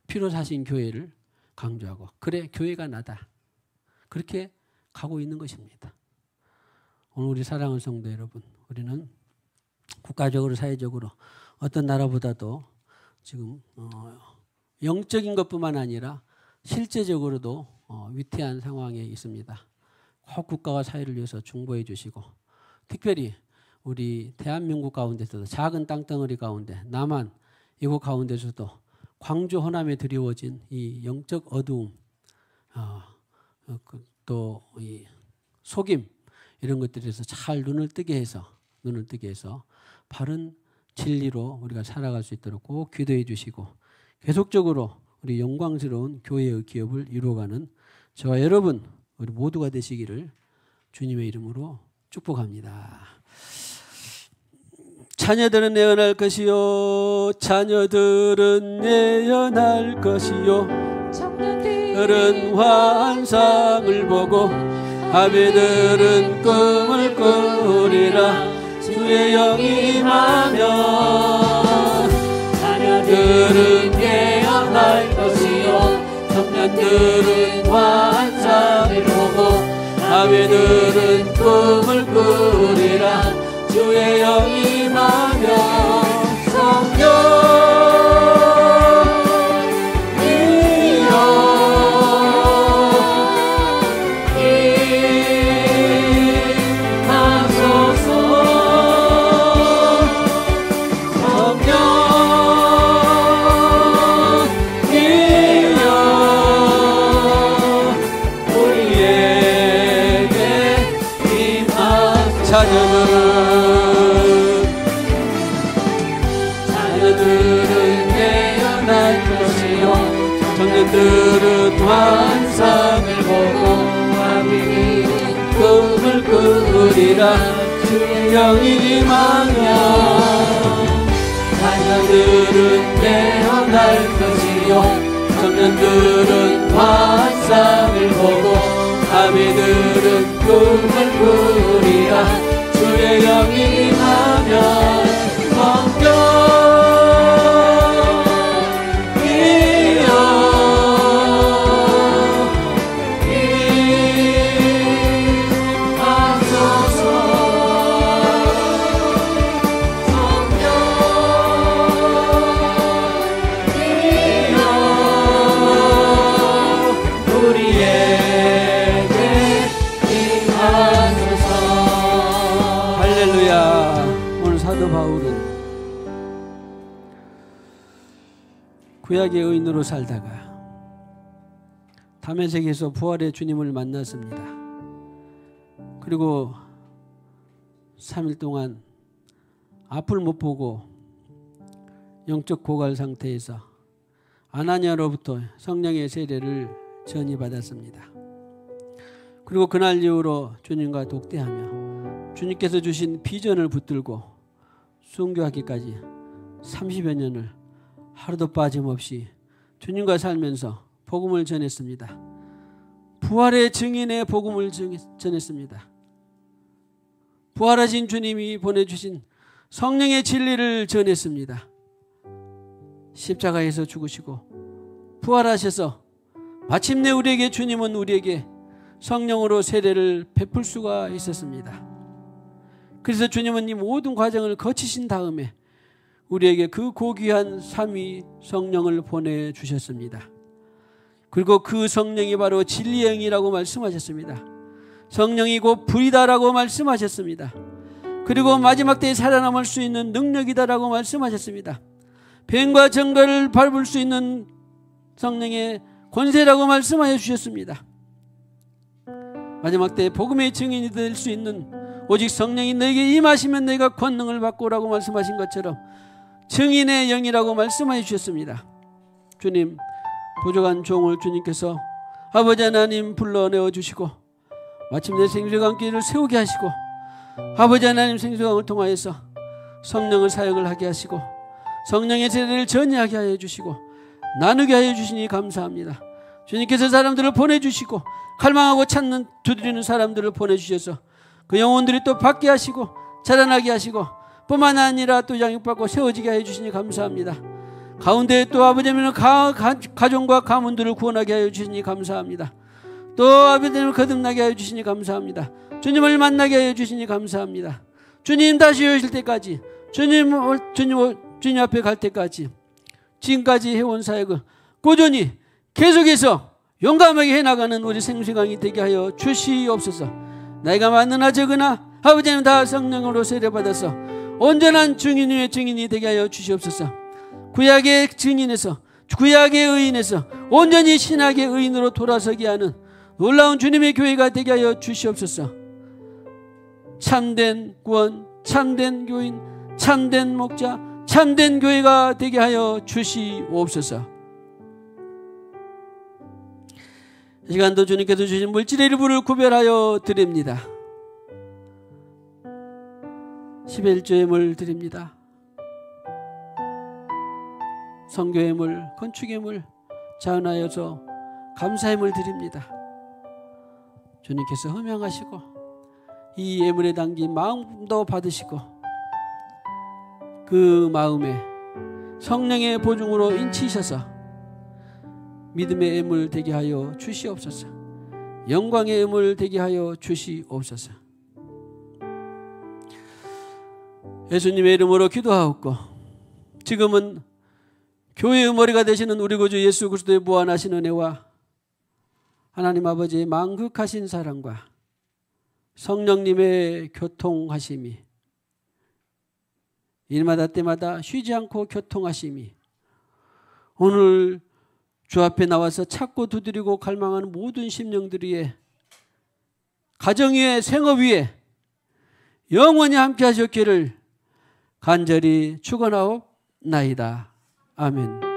피로 사신 교회를 강조하고, 그래 교회가 나다, 그렇게 가고 있는 것입니다. 오늘 우리 사랑하는 성도 여러분, 우리는 국가적으로 사회적으로 어떤 나라보다도 지금 영적인 것뿐만 아니라 실제적으로도 위태한 상황에 있습니다. 꼭 국가와 사회를 위해서 중보해 주시고, 특별히 우리 대한민국 가운데서도 작은 땅덩어리 가운데 남한 이곳 가운데서도 광주 호남에 드리워진 이 영적 어두움, 또 이 속임 이런 것들에서 잘 눈을 뜨게 해서 바른 진리로 우리가 살아갈 수 있도록 꼭 기도해 주시고, 계속적으로 우리 영광스러운 교회의 기업을 이루어가는 저와 여러분 우리 모두가 되시기를 주님의 이름으로 축복합니다. 자녀들은 예언할 것이요, 자녀들은 예언할 것이요, 청년들은 환상을 보고 아비들은 꿈을 꾸리라. 주의 영이 임하면 자녀들은 예언할 것이요, 청년들은 환상을 보고 아비들은 꿈을 꾸리라. 주의 영이 임하면 성령 자녀들은 예언할 것이요, 청년들은 환상을 보고 아비들은 꿈을 꾸리라. 주의 영이 임하면 자녀들은 예언할 것이요, 청년들은 환상을 보고 아비들은 꿈을 꾸리라. 주의 영이 임하면 성경 구약의 의인으로 살다가 다메섹에서 부활의 주님을 만났습니다. 그리고 3일 동안 앞을 못 보고 영적 고갈 상태에서 아나니아로부터 성령의 세례를 전이받았습니다. 그리고 그날 이후로 주님과 독대하며 주님께서 주신 비전을 붙들고 순교하기까지 30여 년을 하루도 빠짐없이 주님과 살면서 복음을 전했습니다. 부활의 증인의 복음을 전했습니다. 부활하신 주님이 보내주신 성령의 진리를 전했습니다. 십자가에서 죽으시고 부활하셔서 마침내 우리에게 주님은 우리에게 성령으로 세례를 베풀 수가 있었습니다. 그래서 주님은 이 모든 과정을 거치신 다음에 우리에게 그 고귀한 삼위 성령을 보내주셨습니다. 그리고 그 성령이 바로 진리의 영이라고 말씀하셨습니다. 성령이 곧 불이다라고 말씀하셨습니다. 그리고 마지막 때에 살아남을 수 있는 능력이다라고 말씀하셨습니다. 뱀과 정갈을 밟을 수 있는 성령의 권세라고 말씀하여 주셨습니다. 마지막 때에 복음의 증인이 될 수 있는 오직 성령이 너에게 임하시면 너희가 권능을 받고라고 말씀하신 것처럼 증인의 영이라고 말씀하여 주셨습니다. 주님, 부족한 종을 주님께서 아버지 하나님 불러내어 주시고 마침내 생수강길을 세우게 하시고 아버지 하나님 생수강을 통하여서 성령을 사역을 하게 하시고 성령의 세례를 전이하게 하여 주시고 나누게 하여 주시니 감사합니다. 주님께서 사람들을 보내주시고 갈망하고 찾는 두드리는 사람들을 보내주셔서 그 영혼들이 또 받게 하시고 자라나게 하시고 뿐만 아니라 또 양육받고 세워지게 해주시니 감사합니다. 가운데 또 아버지 하나님 가정과 가문들을 구원하게 하여 주시니 감사합니다. 또 아버지님을 거듭나게 하여 주시니 감사합니다. 주님을 만나게 하여 주시니 감사합니다. 주님 다시 오실 때까지, 주님 앞에 갈 때까지 지금까지 해온 사역을 꾸준히 계속해서 용감하게 해나가는 우리 생수강이 되게 하여 주시옵소서. 나이가 많으나 적으나 아버지는 다 성령으로 세례받아서 온전한 증인의 증인이 되게 하여 주시옵소서. 구약의 증인에서, 구약의 의인에서 온전히 신학의 의인으로 돌아서게 하는 놀라운 주님의 교회가 되게 하여 주시옵소서. 참된 구원, 참된 교인, 참된 목자, 참된 교회가 되게 하여 주시옵소서. 이 시간도 주님께서 주신 물질의 일부를 구별하여 드립니다. 11조의 물 드립니다. 선교의 물, 건축의 물, 자원하여서 감사의 물 드립니다. 주님께서 흠양하시고 이 예물에 담긴 마음도 받으시고 그 마음에 성령의 보증으로 인치셔서 믿음의 예물 되게 하여 주시옵소서. 영광의 예물 되게 하여 주시옵소서. 예수님의 이름으로 기도하옵고 지금은 교회의 머리가 되시는 우리 구주 예수 그리스도의 무한하신 은혜와 하나님 아버지의 만극하신 사랑과 성령님의 교통하심이, 일마다 때마다 쉬지 않고 교통하심이 오늘 주 앞에 나와서 찾고 두드리고 갈망하는 모든 심령들 위에, 가정 위에, 생업 위에 영원히 함께 하셨기를 간절히 축원하옵나이다. 아멘.